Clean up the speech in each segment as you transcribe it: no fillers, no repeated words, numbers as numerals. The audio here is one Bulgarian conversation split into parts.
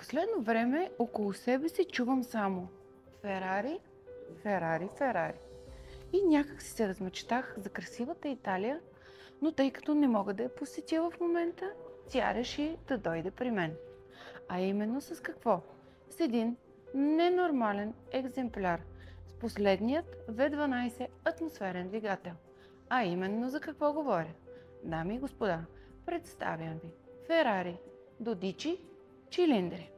последно време около себе си чувам само Ферари, Ферари, Ферари. И някак си се размечтах за красивата Италия, но тъй като не мога да я посетя в момента, тя реши да дойде при мен. А именно с какво? С един ненормален екземпляр с последният V12 атмосферен двигател. А именно за какво говоря? Дами и господа, представям ви Ферари Додичи Цилиндри.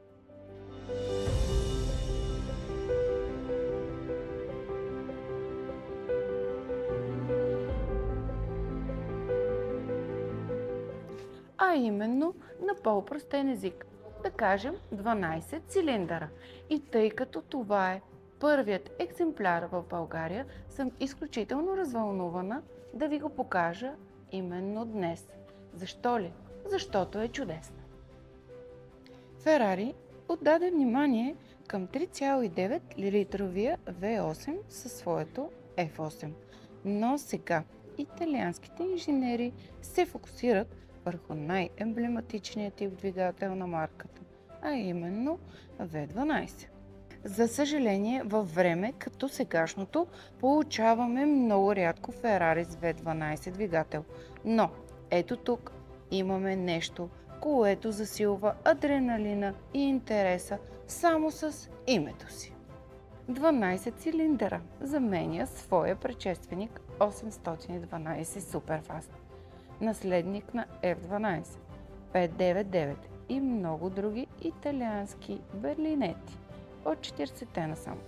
А именно на по-простен език, да кажем 12 цилиндъра. И тъй като това е първият екземпляр в България, съм изключително развълнувана да ви го покажа именно днес. Защо ли? Защото е чудесна. Ферари отдаде внимание към 3,9 литровия V8 със своето F8. Но сега италианските инженери се фокусират върху най-емблематичния тип двигател на марката, а именно V12. За съжаление, във време като сегашното получаваме много рядко Ферари с V12 двигател. Но ето тук имаме нещо, което засилва адреналина и интереса само с името си. 12 цилиндъра заменя своя предшественик 812 Superfast, наследник на F12, 599 и много други италиански берлинети от 40-те насам.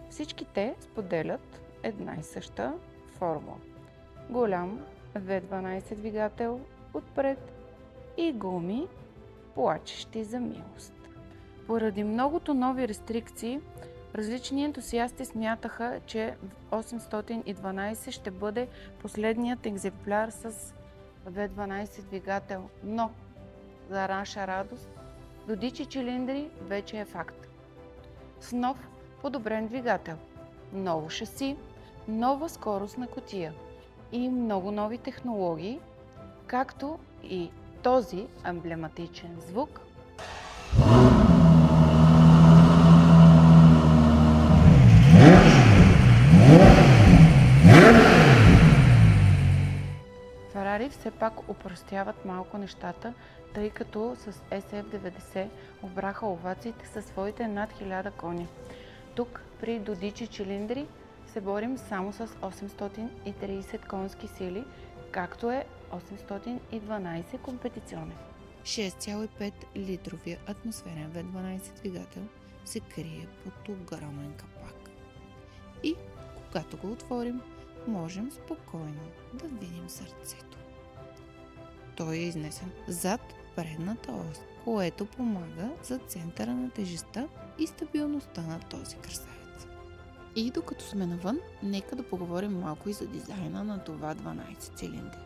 Всички те споделят една и съща формула. Голям V12 двигател отпред и гуми, плачещи за милост. Поради многото нови рестрикции, различни ентусиасти смятаха, че 812 ще бъде последният екземпляр с V12 двигател, но за наша радост Додичи Цилиндри вече е факт. С нов подобрен двигател, ново шаси, нова скоростна кутия и много нови технологии, както и този емблематичен звук. Ферари все пак упростяват малко нещата, тъй като с SF90 обраха овациите със своите над 1000 коня. Тук при Додичи Цилиндри се борим само с 830 конски сили, както е 812 компетиционен. 6,5 литровия атмосферен V12 двигател се крие под огромен капак. И когато го отворим, можем спокойно да видим сърцето. Той е изнесен зад предната ос, което помага за центъра на тежестта и стабилността на този красавец. И докато сме навън, нека да поговорим малко и за дизайна на това 12 цилиндри.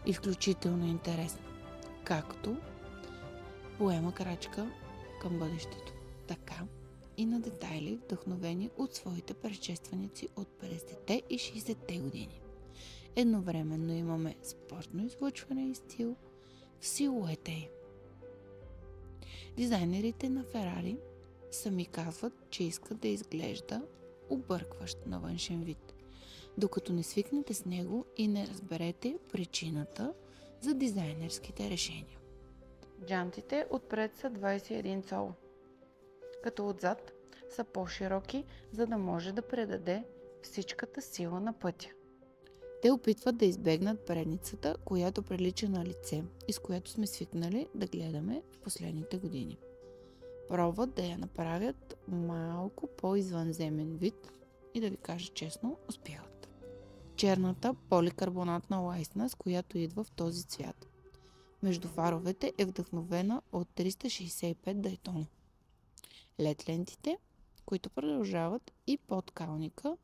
Изключително интересно, както поема крачка към бъдещето, така и на детайли, вдъхновени от своите предшественици от 50-те и 60-те години. Едновременно имаме спортно излъчване и стил в силуета й. Дизайнерите на Ферари сами казват, че искат да изглежда объркващ на външен вид, докато не свикнете с него и не разберете причината за дизайнерските решения. Джантите отпред са 21 цола, като отзад са по-широки, за да може да предаде всичката сила на пътя. Те опитват да избегнат предницата, която прилича на лице и с която сме свикнали да гледаме в последните години. Пробват да я направят малко по-извънземен вид и да ви кажа честно, успяват. Черната поликарбонатна лайсна, с която идва в този цвят. Между фаровете е вдъхновена от 365 Дайтона. LED лентите, които продължават и под калника,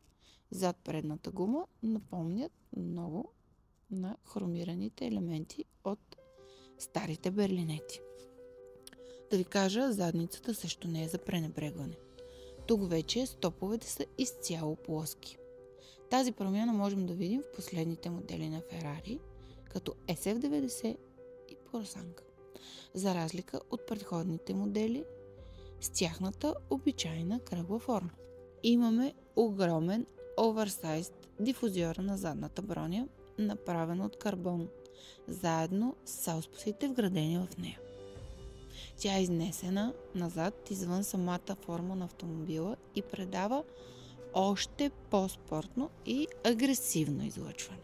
зад предната гума, напомнят много на хромираните елементи от старите берлинети. Да ви кажа, задницата също не е за пренебрегване. Тук вече стоповете са изцяло плоски. Тази промяна можем да видим в последните модели на Ферари, като SF90 и Пурсанг. За разлика от предходните модели, с тяхната обичайна кръгла форма. Имаме огромен оверсайз дифузиор на задната броня, направен от карбон, заедно с ауспусите вградени в нея. Тя е изнесена назад извън самата форма на автомобила и предава още по-спортно и агресивно излъчване.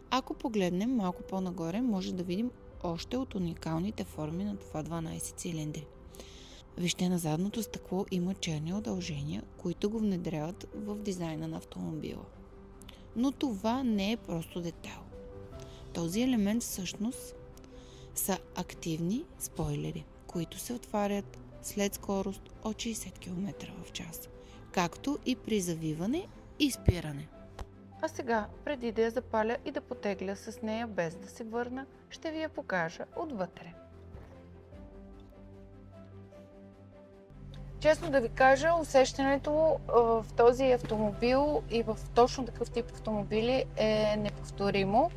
Ако погледнем малко по-нагоре, може да видим още от уникалните форми на това 12 цилиндри. Вижте, на задното стъкло има черни удължения, които го внедряват в дизайна на автомобила. Но това не е просто детайл. Този елемент всъщност са активни спойлери, които се отварят след скорост от 60 км в час, както и при завиване и спиране. А сега, преди да я запаля и да потегля с нея без да се върна, ще ви я покажа отвътре. Честно да ви кажа, усещането в този автомобил и в точно такъв тип автомобили е неповторимо.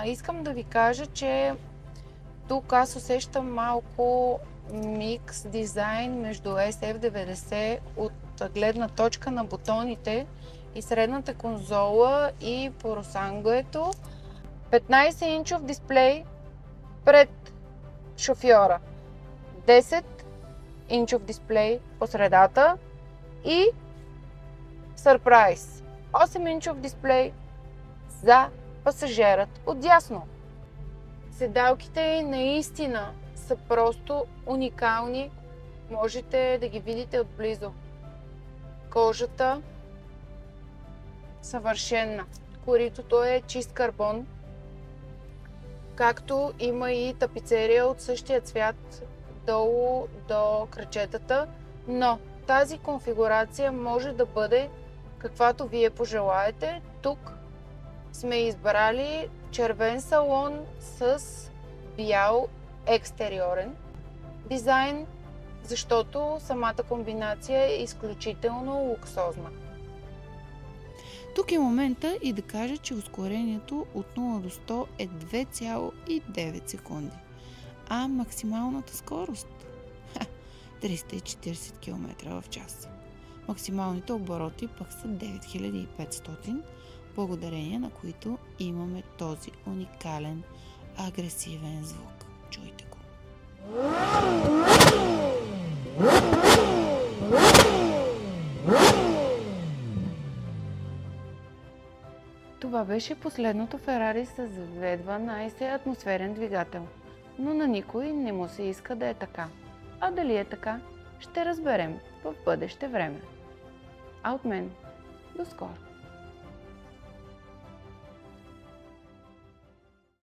Искам да ви кажа, че тук аз усещам малко микс дизайн между SF90 от гледна точка на бутоните и средната конзола и поросангуето. 15-инчов дисплей пред шофьора, 10-инчов дисплей по средата и сърпрайз, 8-инчов дисплей за пасажирът отдясно. Седалките наистина са просто уникални. Можете да ги видите отблизо. Кожата съвършена. Коритото е чист карбон. Както има и тапицерия от същия цвят долу до крачетата. Но тази конфигурация може да бъде каквато вие пожелаете. Тук сме избрали червен салон с бял екстериорен дизайн, защото самата комбинация е изключително луксозна. Тук е момента и да кажа, че ускорението от 0 до 100 е 2,9 секунди, а максималната скорост 340 км в час. Максималните обороти пък са 9500, благодарение на които имаме този уникален агресивен звук. Чуйте го! Това беше последното Ферари с V12 атмосферен двигател, но на никой не му се иска да е така. А дали е така, ще разберем в бъдеще време. А от мен, до скоро!